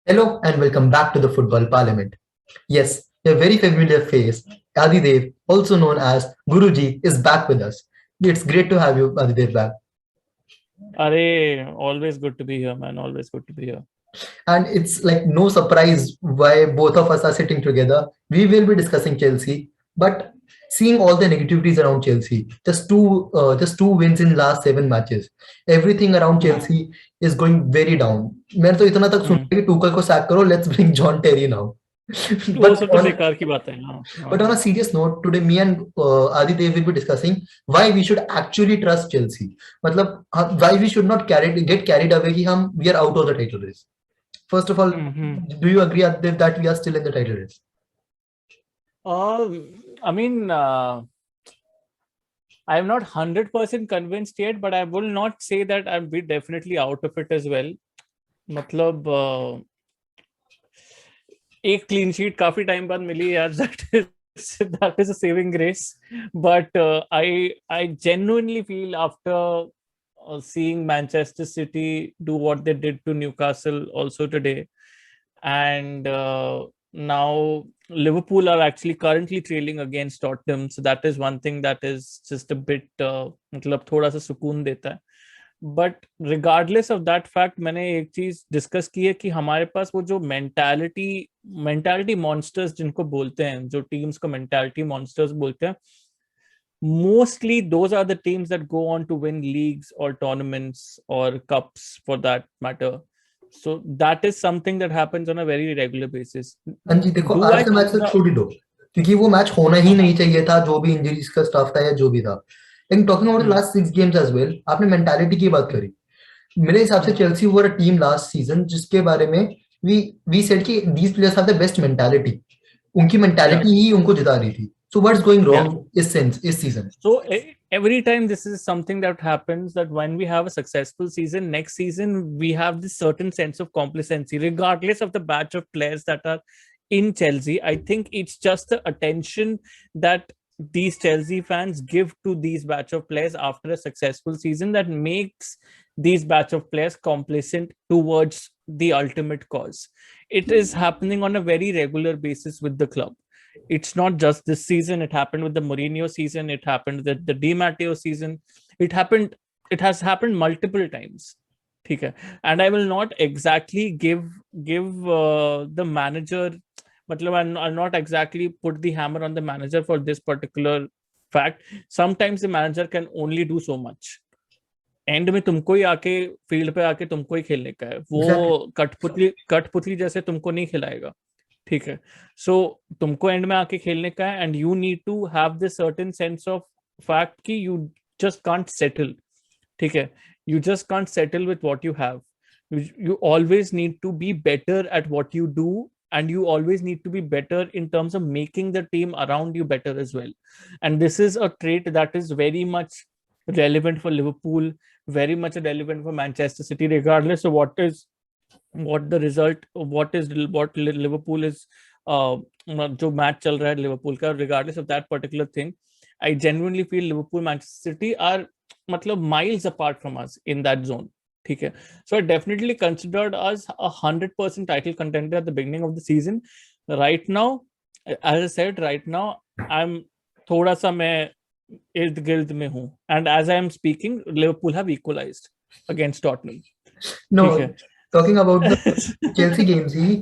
Hello and welcome back to the Football Parliament. Yes, a very familiar face, Adidev, also known as Guruji, is back with us. It's great to have you, Adidev, back. Array, always good to be here, man. Always good to be here. And it's like no surprise why both of us are sitting together. We will be discussing Chelsea, but seeing all the negativities around Chelsea, just two wins in last 7 matches. Everything around Hmm. Chelsea is going very down. मैंने तो इतना तक Hmm. सुना कि Tuchel को sack करो. Let's bring John Terry now. वो but सब तो on बेकार की बात है. हाँ, हाँ, But on a हाँ. serious note, today me and Adidev will be discussing why we should actually trust Chelsea. मतलब why we should not get carried away कि हम we are out of the title race. First of all, Hmm. do you agree Adidev that we are still in the title race? I mean, I'm not 100% convinced yet, but I will not say that I'm be definitely out of it as well. मतलब एक clean sheet काफी time बाद मिली यार. That is a saving grace. But I genuinely feel after seeing Manchester City do what they did to Newcastle also today, and now Liverpool are actually currently trailing against Tottenham. So that is one thing that is just a bit मतलब थोड़ा सा सुकून देता है. But regardless of that fact मैंने एक चीज discuss की है कि हमारे पास वो जो मेंटालिटी मॉन्स्टर्स जिनको बोलते हैं, जो टीम्स को मेंटालिटी मॉन्स्टर्स बोलते हैं, mostly those are the teams that go on to win leagues or tournaments or cups for that matter. So that is something that happens on a very regular basis. हाँ जी, देखो Do आज I का match think तो the छोड़ ही दो क्योंकि वो match होना ही हाँ, नहीं चाहिए था, जो भी इंजरीज का स्टाफ था या जो भी था. लेकिन talking about hmm, last 6 games as well, आपने मेंटालिटी की बात करी. मेरे हिसाब से hmm, Chelsea were a team last season जिसके बारे में वी वी सेड कि these players have the best mentality. उनकी yeah, मेंटालिटी ही उनको जिता रही थी. So what's going yeah. Wrong इस season? So every time this is something that happens, that when we have a successful season, next season we have this certain sense of complacency, regardless of the batch of players that are in Chelsea. I think it's just the attention that these Chelsea fans give to these batch of players after a successful season that makes these batch of players complacent towards the ultimate cause. It is happening on a very regular basis with the club. It's not just this season. It happened with the Mourinho season. It happened with the Di Matteo season. It happened. It has happened multiple times. Okay. And I will not exactly give the manager. I'll not exactly put the hammer on the manager for this particular fact. Sometimes the manager can only do so much. And में तुमको ही आके field पे आके तुमको ही खेलने का है. Exactly. वो कठपुतली जैसे तुमको नहीं खिलाएगा. ठीक है. सो तुमको एंड में आके खेलने का है, and you need to have this certain sense of fact कि यू जस्ट कांट सेटल. ठीक है. You just can't settle with what you have. You always need to be better at what you do, and you always need to be better in terms of making the team around you better as well. And this is a trait that is very much relevant for Liverpool, very much relevant for Manchester City, regardless of what the result, what Liverpool is, जो match चल रहा है Liverpool का, regardless of that particular thing, I genuinely feel Liverpool, Manchester City are मतलब miles apart from us in that zone. ठीक है. So I definitely considered us 100% title contender at the beginning of the season. Right now, as I said, right now I'm थोड़ा सा मैं इर्द गिर्द में हूँ, and as I am speaking, Liverpool have equalized against Tottenham. No, ठीक है. Talking about the Chelsea games ही,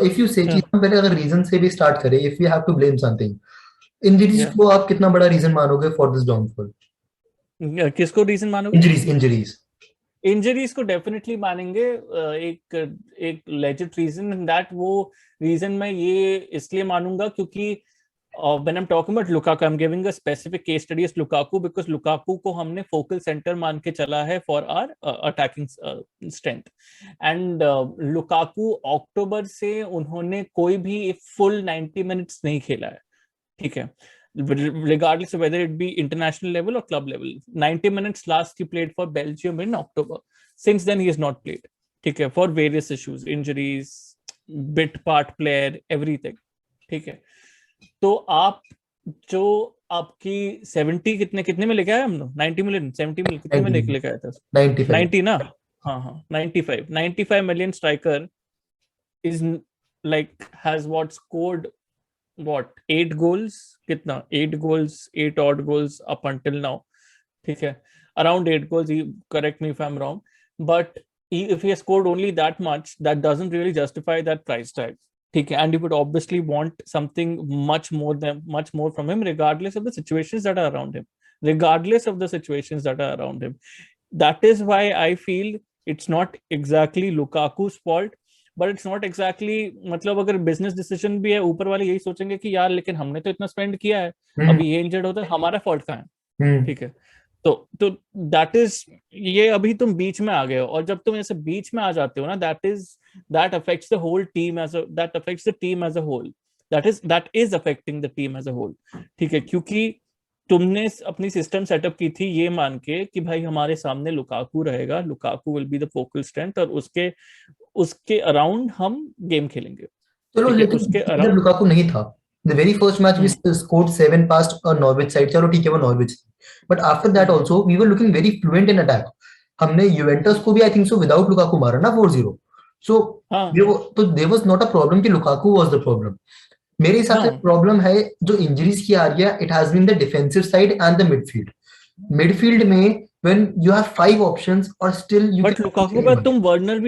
इफ यू से कि हाँ, हम पहले अगर रीजन से भी स्टार्ट करें, if you have to blame something, injuries yeah. को आप कितना बड़ा रीजन मानोगे फॉर दिस डाउनफॉल? किसको रीजन मानोगे? इंजरीज. इंजरीज को डेफिनेटली मानेंगे. एक एक लेजिट रीजन दैट वो रीजन मैं ये इसलिए मानूंगा क्योंकि when I'm talking about Lukaku, I'm giving a specific case study as Lukaku because Lukaku को हमने फोकल सेंटर मान के चला है for our attacking strength. And Lukaku अक्टूबर से उन्होंने कोई भी फुल 90 मिनट्स नहीं खेला है. ठीक है. Regardless of whether it be international level or club level, 90 minutes last he played for Belgium in October. Since then he has not played. ठीक है. For various issues, injuries, bit part player, everything. ठीक है. तो आप जो आपकी 70 कितने कितने में लेके आए हम लोग, 90 मिलियन, 70 मिलियन कितने में 90 लेके आया था? 95. 90 ना. हाँ हाँ, 95 million striker is like has what scored what 8 goals, कितना 8 goals, 8 odd goals up until now. ठीक है, around 8 goals. Correct me if I'm wrong, but if he has scored only that much, that doesn't really justify that price tag. ठीक है, and you would obviously want something much more from him, regardless of the situations that are around him. Regardless of the situations that are around him. That is why I feel it's not exactly Lukaku's fault, but it's not exactly, मतलब अगर business decision भी है, ऊपर वाले यही सोचेंगे कि यार लेकिन हमने तो इतना स्पेंड किया है, अभी ये इंजर्ड होता है, हमारा फॉल्ट कहाँ है. ठीक है, तो दैट इज, ये अभी तुम बीच में आ गए हो, और जब तुम ऐसे बीच में आ जाते हो ना, that affects the whole team as that affects the team as a whole, that is affecting the team as a whole. ठीक है, क्योंकि तुमने अपनी सिस्टम सेटअप की थी ये मान के कि भाई हमारे सामने लुकाकू रहेगा, Lukaku will be the focal strength, और उसके अराउंड हम गेम खेलेंगे. चलो, ठीक है, लेकिन उसके जब अराउंड. लुकाकू नहीं था, the very first match we scored 7 past a Norwich side. चलो ठीक है, वो Norwich, but after that also we were looking very fluent in attack. हमने यूवेंटस को भी I think so without Lukaku मारा ना 4-0. सो तो there was not a problem कि लुकाकू वाज द प्रॉब्लम. मेरे हिसाब से प्रॉब्लम है जो इंजरीज की आ रही है, it has been the defensive side and the midfield. Midfield में when you have 5 options और still you but can Lukaku के बाद तुम वर्नर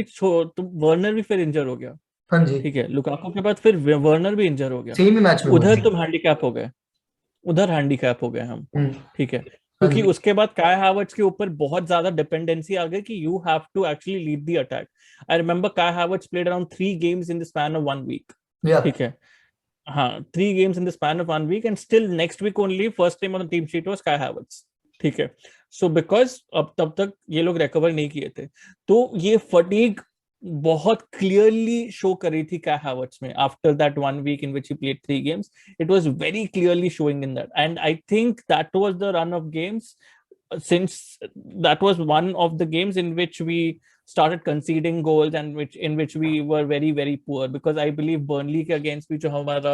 भी फिर इंजर हो गया. हाँ जी, ठीक है, लुकाकू के बाद फिर वर्नर भी इंजर हो गया. सेम ही मैच में हुआ. उधर तुम हैंडीकैप हो गए, उधर हैंडीकैप हो गए हम. ठीक है, हाँ क्योंकि जी, उसके बाद काय हावर्ट्स के ऊपर बहुत ज्यादा डिपेंडेंसी आ गई कि you have to actually lead the attack. I remember Kai Havertz played around 3 games in the span of 1 week. या ठीक है, हाँ, 3 games in the span of 1 week, and still next week only first name on the team sheet was Kai Havertz. ठीक है, so because अब तब तक ये लोग रिकवर नहीं किए थे, तो ये फटीग बहुत क्लियरली शो करी थी काय हावर्ट्स में. After that 1 week in which he played 3 games, it was very clearly showing in that, and I think that was the run of games, since that was one of the games in which we started conceding goals and in which we were very very poor, because I believe Burnley के against भी जो हमारा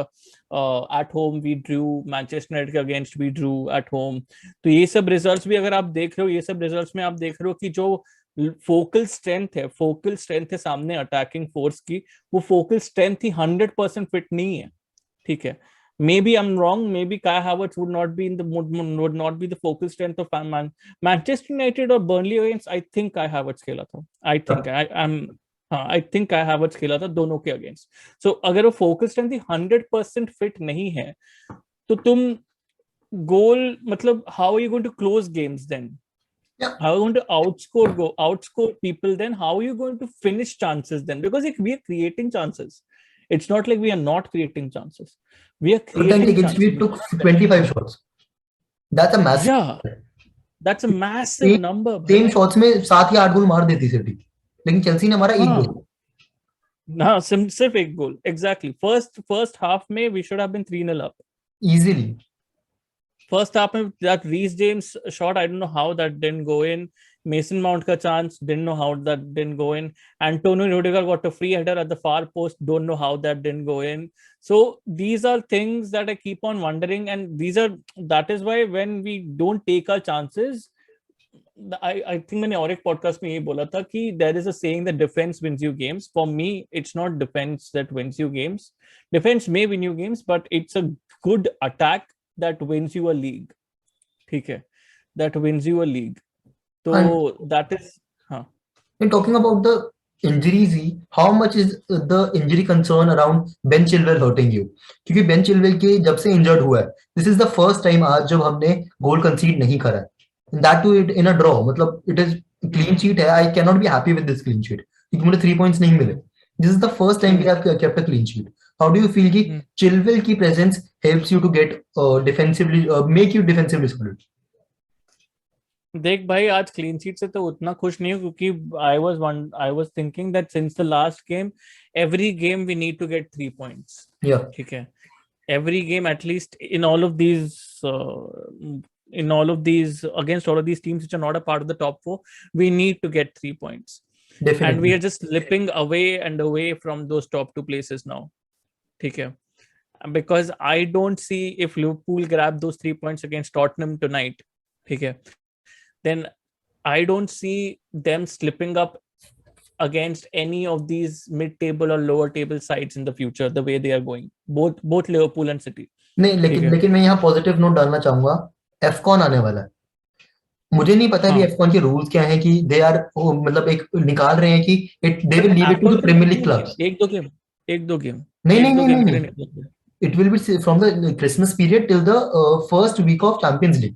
at home we drew, Manchester United के against we drew at home. तो ये सब results भी अगर आप देख रहे हो, ये सब रिजल्ट्स में आप देख रहे हो कि जो फोकल स्ट्रेंथ है सामने अटैकिंग फोर्स की, वो फोकल स्ट्रेंथ ही 100% फिट नहीं है. ठीक है, maybe I'm wrong, maybe Kai Havertz would not be the focal strength of Manchester United or Burnley against. I think Kai Havertz खेला था. I think Kai Havertz खेला था दोनों के अगेंस्ट. So अगर वो फोकल स्ट्रेंथ ही 100% फिट नहीं है, तो तुम गोल, मतलब how are you going to close games then? Yeah. How are you going to outscore people then? How are you going to finish chances then? Because we are creating chances. It's not like we are not creating chances. We are creating against chances. we took 25 shots. That's a massive. Yeah, that's a massive number. Same shots में 7 या 8 गोल मार देती city, लेकिन Chelsea ने हमारा एक गोल. ना सिर्फ एक गोल. Exactly. First half में we should have been 3-0 up. Easily. First half में that Reece James shot, I don't know how that didn't go in. Mason Mount का chance, didn't know how that didn't go in. Antonio Rudiger got a free header at the far post, don't know how that didn't go in. So these are things that I keep on wondering, and that is why when we don't take our chances, I think मैंने और एक podcast में ये बोला था कि there is a saying that defense wins you games. For me, it's not defense that wins you games. Defense may win you games, but it's a good attack that wins you a league. ठीक है, that wins you a league. So that is, हाँ. In talking about the injuries, how much is the injury concern around Ben Chilwell hurting you? क्योंकि Ben Chilwell के जब से injured हुआ है, this is the first time आज जब हमने goal concede नहीं करा है. That too in a draw, मतलब it is clean sheet है. I cannot be happy with this clean sheet क्योंकि मुझे 3 points नहीं मिले. This is the first time we have kept a clean sheet. How do you feel कि Chilwell की presence helps you to get defensively, make you defensively solid? देख भाई, आज clean sheet से तो उतना खुश नहीं हूँ, क्योंकि I was thinking that since the last game, every game we need to get 3 points. ठीक है, every game at least in all of these against all of these teams which are not a part of the top 4, we need to get 3 points. Definitely. And we are just slipping away and away from those top 2 places now. ठीक है, because I don't see if Liverpool grab those 3 points against Tottenham tonight, ठीक है, then I don't see them slipping up against any of these mid-table or lower table sides in the future, the way they are going. Both Liverpool and City. नहीं, लेकिन मैं यहाँ positive note डालना चाहूंगा, Afcon आने वाला है। मुझे नहीं पता कि एफकॉन के रूल्स क्या हैं, कि दे आर मतलब एक निकाल रहे हैं कि they will leave it to the Premier League clubs. एक दो गेम नहीं नहीं नहीं नहीं, it will be from the Christmas period till the first week of Champions League,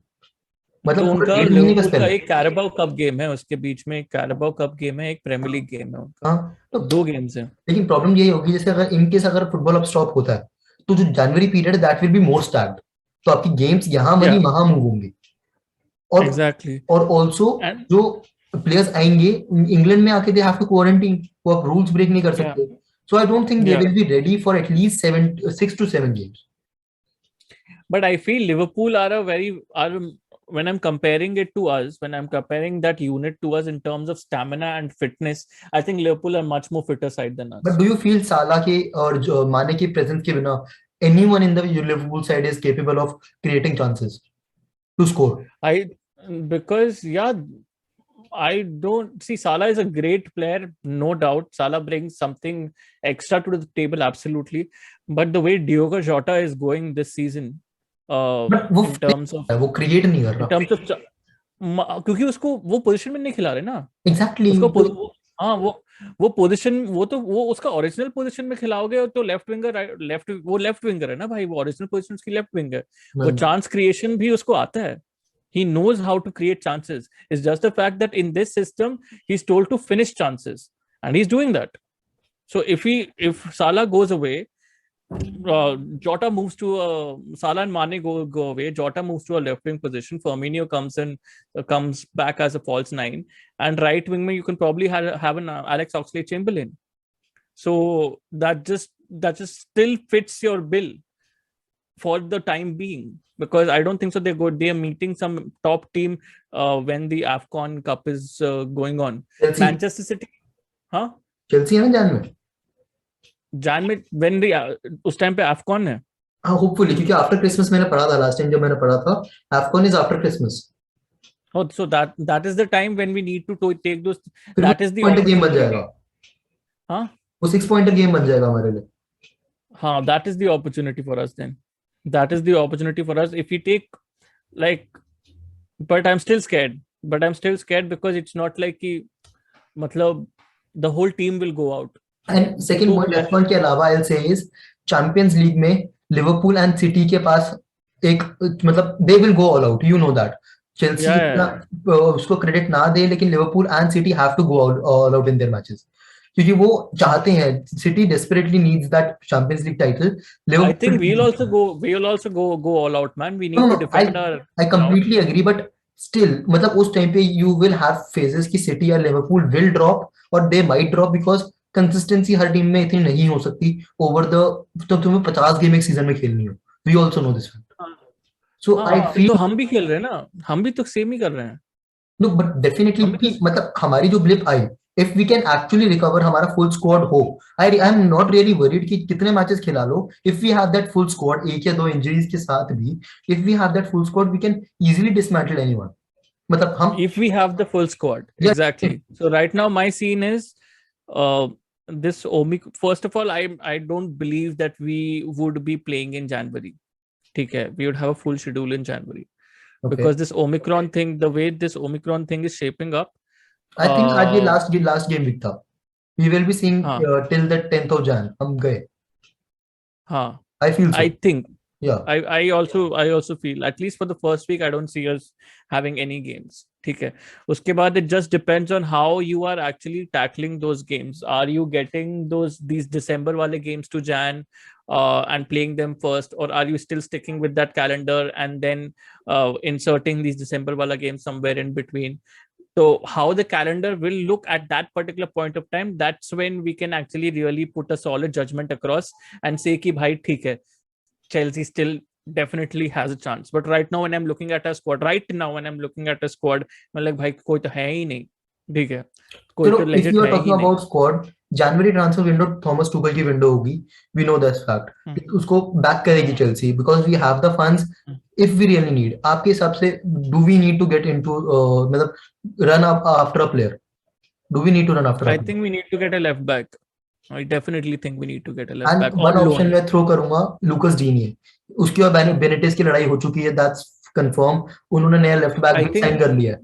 मतलब तो उनका एक महीने लिवरपूल बस का एक कैराबाओ कप गेम है, उसके बीच में एक कैराबाओ कप गेम है, एक प्रीमियर लीग गेम है उनका। हाँ, तो 2 गेम्स हैं। लेकिन प्रॉब्लम यही होगी, जैसे अगर इन केस अगर फुटबॉल अब स्टॉप होता है, तो जो January period that will be more staggered, तो आपकी गेम्स यहाँ वहीं वहां मूव होंगे। और एग्जैक्टली, और ऑल्सो एंड जो प्लेयर्स आएंगे इंग्लैंड में आके, दे हैव टू क्वारंटीन, वो आप रूल्स ब्रेक नहीं कर सकते। So I don't think they will be ready for at least 6 to 7 games. But I feel Liverpool are when I'm comparing it to us, when I'm comparing that unit to us in terms of stamina and fitness, I think Liverpool are much more fitter side than us. But do you feel Salah के और माने की presence के बिना anyone in the Liverpool side is capable of creating chances to score? Because I don't see, Salah is a great player, no doubt. Salah brings something extra to the table, absolutely. But the way Diogo Jota is going this season, But वो in terms of वो create नहीं कर in रहा, terms of क्योंकि उसको वो position में नहीं खिला रहे ना। exactly उसको हाँ, वो पोजीशन, वो उसका ओरिजिनल पोजीशन में खिलाओगे तो लेफ्ट विंगर है ना भाई, वो ओरिजिनल पोजीशन उसकी लेफ्ट विंग है। वो चांस क्रिएशन भी उसको आता है, he knows how to create chances. It's just the fact that in this system he's told to finish chances, and he's doing that. So if Salah goes away, Jota moves to Salah and Mane go away. Jota moves to a left wing position. Firmino comes back as a false 9, and right wing you can probably have an Alex Oxlade-Chamberlain. So that just still fits your bill for the time being, because I don't think so they are meeting some top team when the AFCON Cup is going on. Chelsea. Manchester City, huh? Chelsea है ना Jan में when the उस time पे AFCON है। हाँ, hopefully, क्योंकि after Christmas मैंने पढ़ा था, last time जब मैंने पढ़ा था AFCON is after Christmas. Oh, so that is the time when we need to take those. फिर That is the game बन जाएगा। हाँ, वो 6-pointer game बन जाएगा हमारे लिए। हाँ, that is the opportunity for us then. That is the opportunity for us if we take but I'm still scared. Because it's not like कि मतलब the whole team will go out. And second point, AFCON के अलावा I'll say is Champions League में Liverpool and City के पास एक मतलब they will go all out, you know that. Chelsea उसको credit ना दे, लेकिन Liverpool and City have to go all out in their matches, क्योंकि वो चाहते हैं, City desperately needs that Champions League title. I think we'll also go all out, man. We need to defend I completely agree, but still मतलब उस time पे you will have phases कि City या Liverpool will drop, or they might drop, because consistency her team में इतनी नहीं हो सकती ओवर द, तो तुम्हें 50 गेम एक सीजन में खेलनी हो, we also know this fact. So I feel, तो हम भी खेल रहे हैं ना, हम भी तो सेम ही कर रहे हैं। नो बट डेफिनेटली मतलब हमारी जो ब्लिप आई, if we can actually recover, हमारा फुल स्क्वाड हो, I am not really worried कि कितने मैचेस खिला लो, if we have that full squad, एक या दो इंजरीज के साथ भी, if we have that full squad we can easily dismantle anyone. मतलब हम, if we have the full squad, exactly. So right now my scene is this first of all, I don't believe that we would be playing in January. Okay, we would have a full schedule in January, because this Omicron thing, the way this Omicron thing is shaping up, I think आज ये last game week था, we will be seeing till the 10th of Jan हम गए। हाँ, I feel so. I think yeah, I also feel at least for the first week I don't see us having any games. ठीक है, उसके बाद it just depends on how you are actually tackling those games. Are you getting these December वाले games to Jan and playing them first, or are you still sticking with that calendar and then inserting these December वाला games somewhere in between? So how the calendar will look at that particular point of time, that's when we can actually really put a solid judgment across and say कि भाई ठीक है, Chelsea still definitely has a chance. But right now when I'm looking at a squad, मैं like भाई कोई तो है ही नहीं, ठीक है, कोई तो legit है ही नहीं। If you are talking about squad, January transfer window Thomas Tuchel की window होगी, we know this fact। उसको back करेगी Chelsea because we have the funds if we really need। आपके हिसाब से do we need to get into मतलब run up after a player? Do we need to run after I Adidev? think we need to get a left back. I definitely think we need to get a left and back one on option loan. मैं throw करूंगा Lucas डीनिये. उसके बाद बेनिटेस की लड़ाई हो चुकी है, that's confirm. उन्होंने नया लेफ्ट बैक I भी साइन think कर लिया है.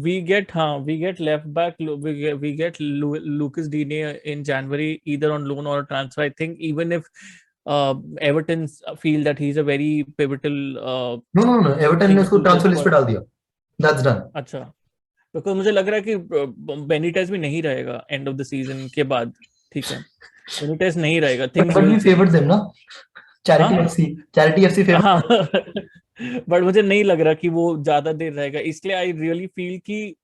we get left back. We get Lucas Digne in January, either on loan or transfer. I think even if Everton feel that he's a very pivotal no no no, Everton ने thing उसको to the transfer list पे squad. डाल दिया. That's done. अच्छा, because मुझे लग रहा है कि बेनिटेस भी नहीं रहेगा एंड ऑफ द सीजन के बाद. ठीक है, बेनिटेस नहीं रहेगा. Things but will we change. Favoured them ना. हाँ चैरिटी एफसी फेवर्ड. हाँ. बट मुझे नहीं लग रहा कि वो ज्यादा देर रहेगा, इसलिए आई रियली फील कि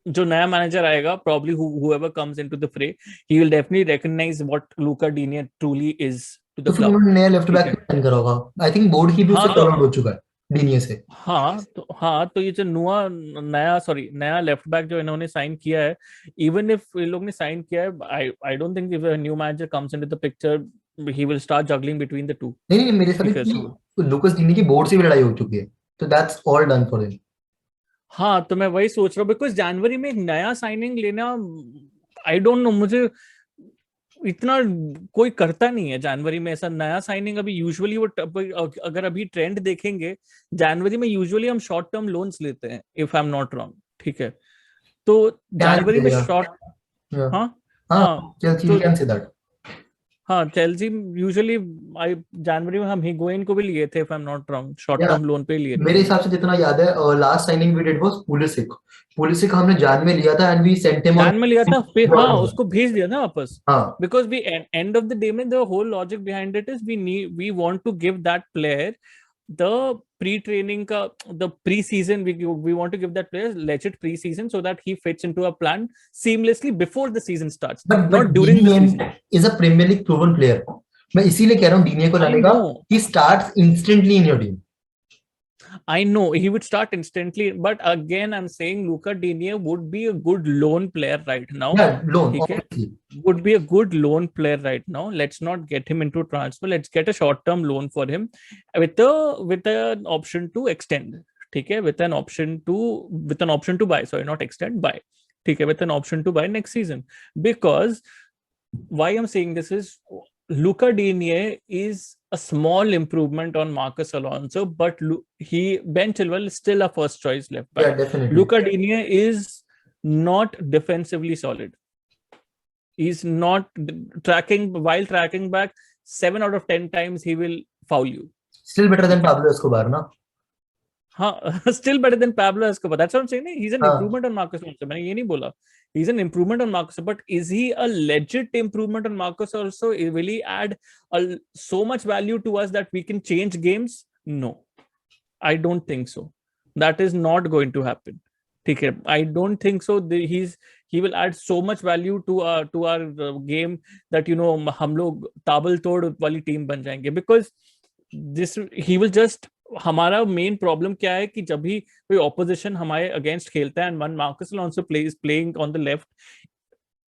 जो नया मैनेजर आएगा, probably whoever comes into the fray, he will definitely recognize what Luca Digne truly is to तो the फिर club. उन्होंने नया लेफ्ट ठीक बैक है. साइन करा होगा. आई थिंक बोर्ड की भी हाँ उससे तो कॉल आउट हो चुका है डीनिये से. हाँ तो ये जो नया लेफ्ट बैक जो इन्होंने साइन किया है, इवन इफ इन लोग ने साइन किया है, आई don't think if a new manager comes into the picture he will start juggling between the two. नहीं नहीं, मेरे साथ ठीक है. So लुकस डीनिये की बोर्ड से भी लड़ाई हो चुकी है. तो that's all done for him. हाँ, तो मैं वही सोच रहा हूँ, बिकॉज जनवरी में एक नया साइनिंग लेना, आई डोंट नो, मुझे इतना कोई करता नहीं है जनवरी में ऐसा नया साइनिंग. अभी यूजुअली अगर अभी ट्रेंड देखेंगे, जनवरी में यूजुअली हम शॉर्ट टर्म लोन्स लेते हैं, if I am not wrong. ठीक है. तो कैन जनवरी में चलेगा. शॉर्ट. हाँ हाँ, हाँ. चेल्सी वी तो कैन से दैट. हाँ, चेल्सी यूजुअली जनवरी में हम हिगोइन को भी लिए थे, if I am not wrong, short या टर्म लोन पे लिए थे. मेरे हिसाब से जितना याद है, last signing we did was Pulisic. Pulisic हमने जान में लिया था and we sent him on. जान में लिया था, फिर हाँ उसको भेज दिया ना वापस. हाँ. Because we end of the day में the whole logic behind it is we want to give that player the pre-training the pre-season, we want to give that player legit pre-season so that he fits into a plan seamlessly before the season starts, but not during the season. Is a Premier League proven player. मैं इसीलिए कह रहा हूँ डीनिये को I लाने का. know. He starts instantly in your team. I know he would start instantly, but again I'm saying Luca Digne would be a good loan player right now. या loan ठीक है, obviously. would be a good loan player right now. Let's not get him into transfer. Let's get a short-term loan for him with an option to extend. ठीक है, with an option to buy. Sorry, not extend, buy. ठीक है, with an option to buy next season. Because why I'm saying this is Luca Digne is a small improvement on Marcus Alonso, but Ben Chilwell is still a first choice left back. Yeah, definitely. Luca Digne is not defensively solid. He's not while tracking back 7 out of 10 times he will foul you. Still better than Pablo Escobar, ना? हाँ, still better than Pablo Escobar. That's what I'm saying. He's an improvement on Marcus Alonso. मैंने ये नहीं बोला. He's an improvement on Marcus, but is he a legit improvement on Marcus also? Will he add so much value to us that we can change games? No, I don't think so. That is not going to happen. ठीक है, I don't think so. He will add so much value to our game that हम लोग ताबल तोड़ वाली team बन जाएंगे, because he will just. हमारा main problem क्या है कि जब भी कोई ऑपोजिशन हमारे अगेंस्ट खेलता है and one Marcus Alonso playing on the left,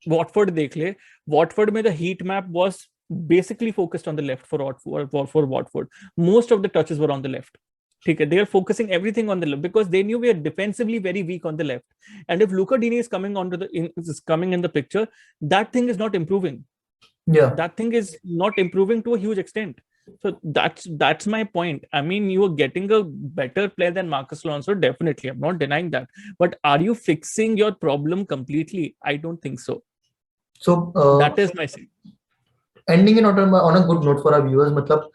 Watford देख ले, वॉटफोर्ड में the heat map was basically focused on the left for Watford. Most of the touches were on the left. ठीक है, they are focusing everything on the left because they knew we are defensively very weak on the left, and if Luca Digne is coming in the picture, that thing is not improving. Yeah, that thing is not improving to a huge extent. So that's my point. I mean, you are getting a better player than Marcus Alonso, definitely. I'm not denying that. But are you fixing your problem completely? I don't think so. So that is my say. Ending it on a good note for our viewers, मतलब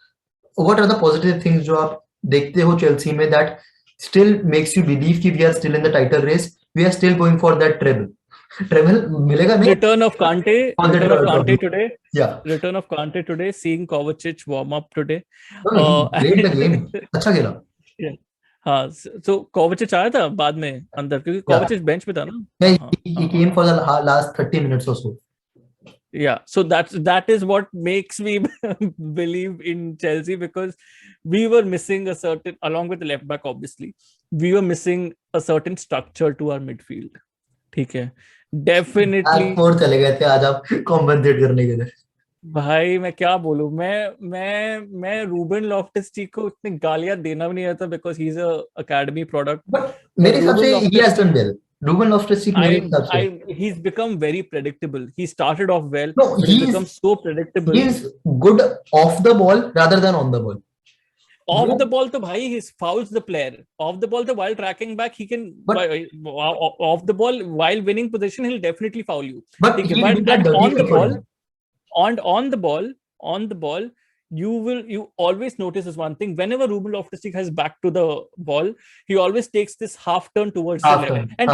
what are the positive things जो आप देखते हो Chelsea में that still makes you believe कि we are still in the title race, we are still going for that treble मिलेगा नहीं? Return of Kante today. Yeah. Return of Kante today. Seeing Kovacic warm up today. No, he played the game. अच्छा खेला. Yeah. हाँ, so Kovacic आया था बाद में अंदर, क्योंकि Kovacic bench पे था ना. Yeah, he came for the last 30 minutes or so. Yeah, so that is what makes me believe in Chelsea, because we were missing a certain, along with the left back obviously, we were missing a certain structure to our midfield. ठीक है, definitely. और चले गए थे आज आप compensate करने के लिए. भाई मैं क्या बोलूं, मैं रूबन लॉफ्टस-चीक को इतनी गालियां देना भी नहीं आता, because he is a academy product. मेरे हिसाब से he has done well. Ruben Loftus-Cheek मेरे हिसाब से he's become very predictable. He started off well, no but he's become so predictable. he's good off the ball rather than on the ball. Off वो the ball तो भाई he fouls the player. Off the ball तो while tracking back he can but off the ball while winning position he'll definitely foul you. but ठीक है, he'll but do that and dirty on the work for ball you. on the ball you always notice this one thing. Whenever Ruben Loftus-Cheek has back to the ball, he always takes this half turn towards the left, and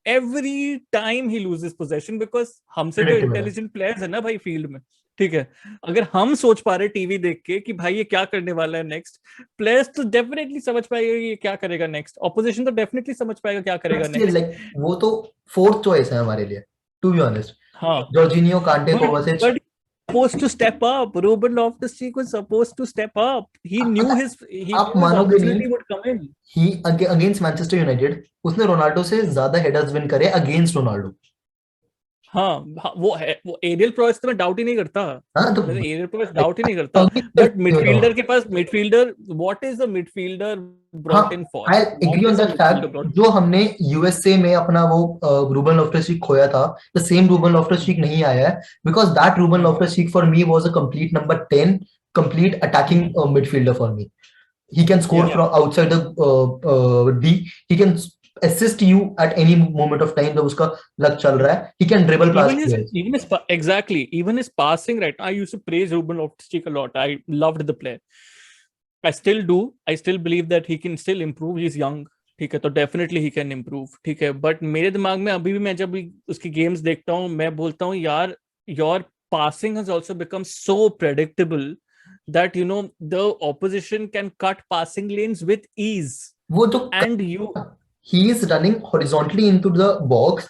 every time he loses possession because हमसे जो intelligent players है ना भाई field में, ठीक है, अगर हम सोच पा रहे टीवी देख के कि भाई ये क्या करने वाला है नेक्स्ट, प्लेयर्स तो डेफिनेटली समझ पाएगा ये क्या करेगा नेक्स्ट, ऑपोजिशन तो डेफिनेटली समझ पाएगा क्या करेगा नेक्स्ट. like वो तो फोर्थ चॉइस है हमारे लिए टू बी ऑनेस्ट. हाँ, जॉर्जिनियो, कांटे, कोवासिच. but supposed to step up. Ruben Loftus-Cheek was supposed to step up. He knew his opportunity would come in. He against Manchester United उसने Ronaldo से ज्यादा हेडर्स विन करे against Ronaldo. हाँ, वो aerial progress तो मैं doubt ही नहीं करता. तो एरियल प्रोग्रेस डाउट ही नहीं करता. बट मिडफील्डर के पास midfielder, what is the midfielder brought in for? I agree on that fact. जो हमने यूएसए में अपना वो रूबन लॉफ्टस-चीक खोया था, द सेम रूबन लॉफ्टस-चीक नहीं आया है because that Ruben Loftus-Cheek for me was a complete number 10 complete attacking midfielder for me. He can score from outside the D. He can assist you at any moment of time जब उसका लग चल रहा है. He can dribble past. Even his passing, right? I used to praise Ruben Loftus-Cheek a lot. I loved the player. I still do. I still believe that he can still improve. He's young. ठीक है, तो definitely he can improve. ठीक है, but मेरे दिमाग में अभी भी मैं जब उसकी गेम्स देखता हूँ मैं बोलता हूँ यार, your passing has also become so predictable that you know the opposition can cut passing lanes with ease. वो जो and you he is running horizontally into the box,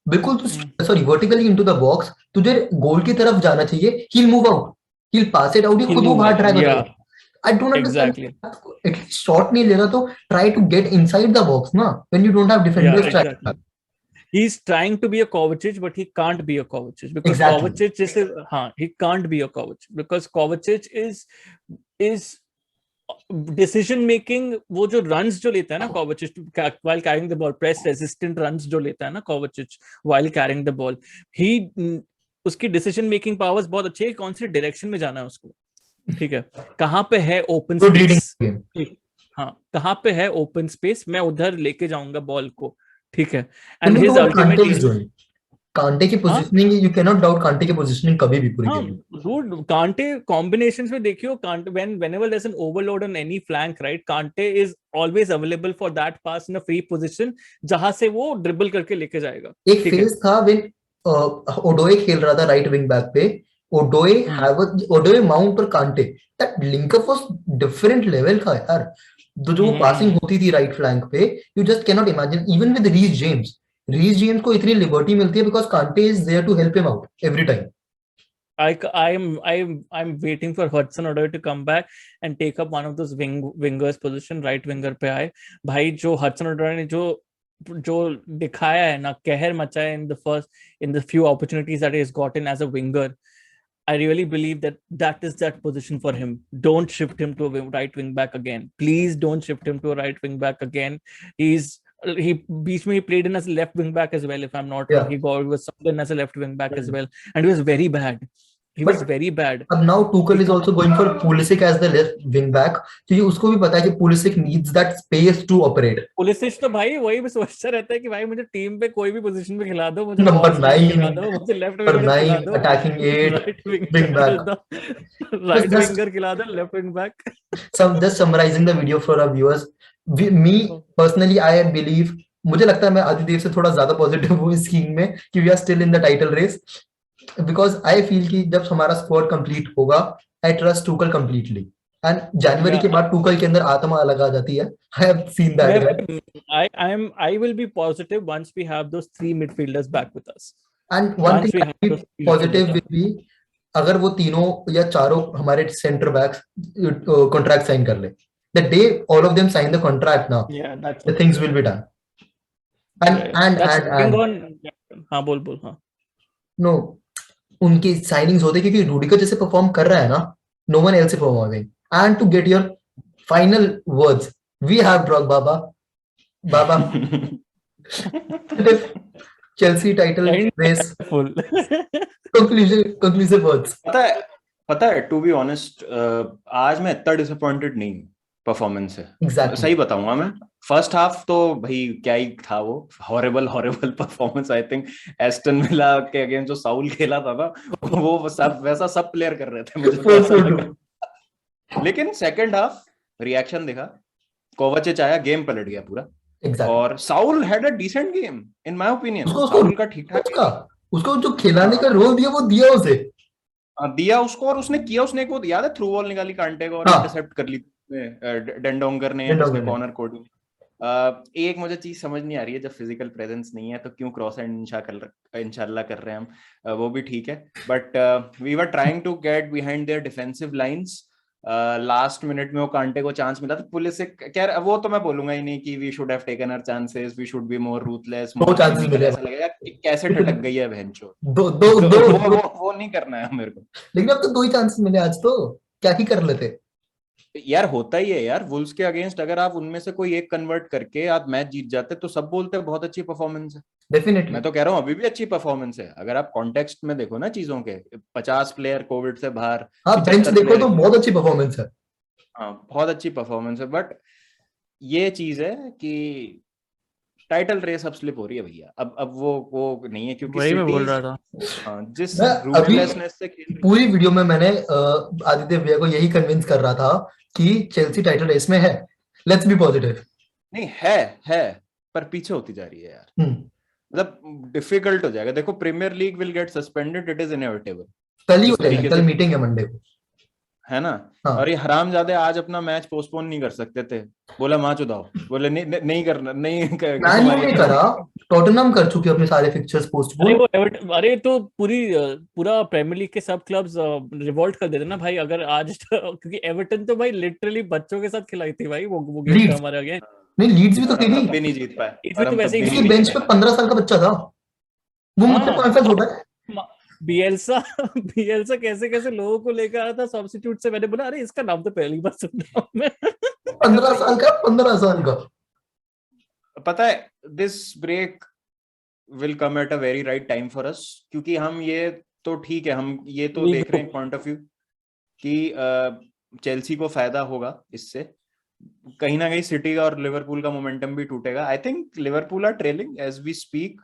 बिल्कुल तो sorry vertically into the box. तुझे गोल की तरफ जाना चाहिए. He'll move out. He'll pass it out. खुद वो बाहर ड्राइव करेगा. I don't understand. Exactly. Shot नहीं ले रहा तो try to get inside the box ना. When you don't have defenders. Exactly. He's trying to be a Kovacic, but he can't be a Kovacic because Kovacic is he can't be a Kovacic because Kovacic is decision making. वो जो runs जो लेता है ना Kovacic while carrying the ball, press resistant runs जो लेता है ना Kovacic while carrying the ball, उसकी decision making powers बहुत अच्छी है. कौन सी direction में जाना है उसको, ठीक है, कहाँ पे है open space, हाँ, कहाँ पे है open space, मैं उधर लेके जाऊंगा बॉल को. ठीक है, एंड हिज अल्टीमेट कांटे की positioning, you can not doubt कांटे की पोजीशनिंग कभी भी पूरी गेम में. डूड, कांटे कॉम्बिनेशंस में देखियो, Kante whenever there is an overload on any flank, right, Kante is always available for that pass in a free position जहां से वो ड्रिबल करके लेके जाएगा. एक फेज था व्हेन ओडोए खेल रहा था राइट विंग बैक पे, ओडोए माउंट और Kante, that linkup was different level का यार. जो पासिंग होती थी राइट फ्लैंक पे, you just can not imagine. Even with Reece James को इतनी लिबर्टी मिलती है because Kante is there to help him out every time. I'm waiting for Hudson-Odoi to come back and take up one of those wingers position, right winger पे आए भाई. जो Hudson-Odoi ने जो दिखाया है ना, कहर मचाया in the few opportunities that he has gotten as a winger, I really believe that is that position for him. Don't shift him to a right wing back again. Please don't shift him to a right wing back again. He beach me, he played in as a left wing back as well, if I'm not wrong. He was subbed in as a left wing back as well, and he was very bad. He was very bad. But now Tuchel is also going for Pulisic as the left wing back, क्योंकि उसको भी पता है कि Pulisic needs that space to operate. Pulisic तो भाई वही भी सोचता रहता है कि भाई मुझे टीम पे कोई भी पोजीशन पे खिला दो, मुझे नंबर 9 मुझे लेफ्ट विंगर खिला दो, attacking 8 wing back, right winger खिला दो, left wing back. Just summarizing the video for our viewers, me personally I believe, मुझे लगता है मैं आदिदेव से थोड़ा ज्यादा पॉजिटिव हूँ इस स्कीम में कि we are still in the title race. Because I feel कि जब हमारा स्क्वाड कंप्लीट होगा, I trust Tuchel completely, and January के बाद टूकल के अंदर आत्मा अलग आ जाती है. I have seen that. I will be positive once we have those three midfielders back with us. And one thing positive will be, अगर वो तीनों या चारों हमारे सेंटर बैक्स कॉन्ट्रैक्ट साइन कर ले, the day all of them sign the contract now, the things will be done. And हाँ बोल हाँ. No, उनकी साइनिंग्स होते क्योंकि रूडिगर जैसे परफॉर्म कर रहा है ना, no one else is performing. And to get your final words, we have ड्रॉगबाबा. बाबा Chelsea title End race. full. Conclusive words. पता है टू बी ऑनेस्ट, आज मैं इतना डिसअपॉइंटेड नहीं हूँ परफॉर्मेंस से. Exactly. सही बताऊंगा मैं. फर्स्ट हाफ तो भाई क्या ही था वो, horrible performance. I think Aston villa के अगेंस्ट जो साउल खेला था ना, वो सब वैसा सब प्लेयर कर रहे थे, मुझे तो ऐसा लगा. लेकिन सेकंड हाफ रिएक्शन देखा, कोवाचिच आया, गेम पलट गया पूरा. Exactly. और Saul had a decent game in my opinion. उसको साउल का ठीक ठाक उसको जो खिलाने का रोल दिया वो दिया उसे, दिया उसको. और उसने किया, उसने को याद है थ्रू बॉल निकाली कांटे को और इंटरसेप्ट कर ली डेंडोंगर ने, जिसमें कॉर्नर कोडिंग. एक मुझे चीज समझ नहीं आ रही है, जब फिजिकल प्रेजेंस नहीं है तो क्यों क्रॉस एंड इंशाल्लाह कर रहे हैं हम, वो भी ठीक है. But we were trying to get behind their defensive lines. Last minute में वो कांटे को चांस मिला तो पुलिस से क्या, वो तो मैं बोलूंगा ही नहीं कि we should have taken our chances, we should be more ruthless, more chances मिले. ऐसा लगेगा कि कैसे टटक गई है बहनचोद. वो नहीं करना है मेरे को. लेकिन अब तो 2 ही चांसेस मिले आज, तो क्या ही कर लेते यार. होता ही है यार, वुल्व्स के अगेंस्ट अगर आप उनमें से कोई एक कन्वर्ट करके आप मैच जीत जाते तो सब बोलते हैं बहुत अच्छी परफॉर्मेंस है. डेफिनेटली. मैं तो कह रहा हूँ अभी भी अच्छी परफॉर्मेंस है. अगर आप कॉन्टेक्स्ट में देखो ना चीजों के, 50 प्लेयर कोविड से बाहर, हाँ, बेंच देखो तो बहुत अच्छी परफॉर्मेंस है. हाँ, बहुत अच्छी परफॉर्मेंस है. बट ये चीज है कि टाइटल रेस अब स्लिप हो रही है भैया. अब वो नहीं है, क्योंकि वही मैं बोल रहा था. जिस रूथलेसनेस से पूरी वीडियो में मैंने आदित्य भैया को यही कन्विंस कर रहा था कि चेल्सी टाइटल रेस में है. Let's be positive. नहीं है पर पीछे होती जा रही है यार. मतलब डिफिकल्ट हो जाएगा. देखो Premier League will get suspended, it is inevitable. कल ही हो जाएगा, कल मीटिंग है मंडे को, है ना. हाँ. और ये हरामजादे आज अपना मैच पोस्टपोन नहीं कर सकते थे. बोला मां चुदाओ, बोले नहीं करना, नहीं करा. टॉटनहम कर चुके अपने सारे फिक्चर्स पोस्टपोन. अरे तो पूरा प्रीमियर लीग के सब क्लब्स रिवोल्ट कर देते ना भाई अगर आज क्योंकि एवर्टन तो भाई लिटरली बच्चों के साथ खिलाई थी भाई वो गेम हमारे आगे. नहीं, लीड्स भी तो खेली, भी नहीं जीत पाए. तो वैसे ही बेंच पे 15 साल का बच्चा था वो. मुझसे कॉन्फ्रेंस होता है. बियल्सा कैसे लोगों को लेकर आया था सब्स्टिट्यूट से. मैंने बोला अरे इसका नाम तो पहली बार सुन रहा हूं मैं. 15 साल का. पता है this break will come at a very right time for us, क्योंकि हम ये तो ठीक है, हम ये तो देख रहे हैं पॉइंट ऑफ व्यू कि चेल्सी को फायदा होगा इससे. कहीं ना कहीं सिटी का और लिवरपूल का मोमेंटम भी टूटेगा. I think Liverpool are trailing as we speak.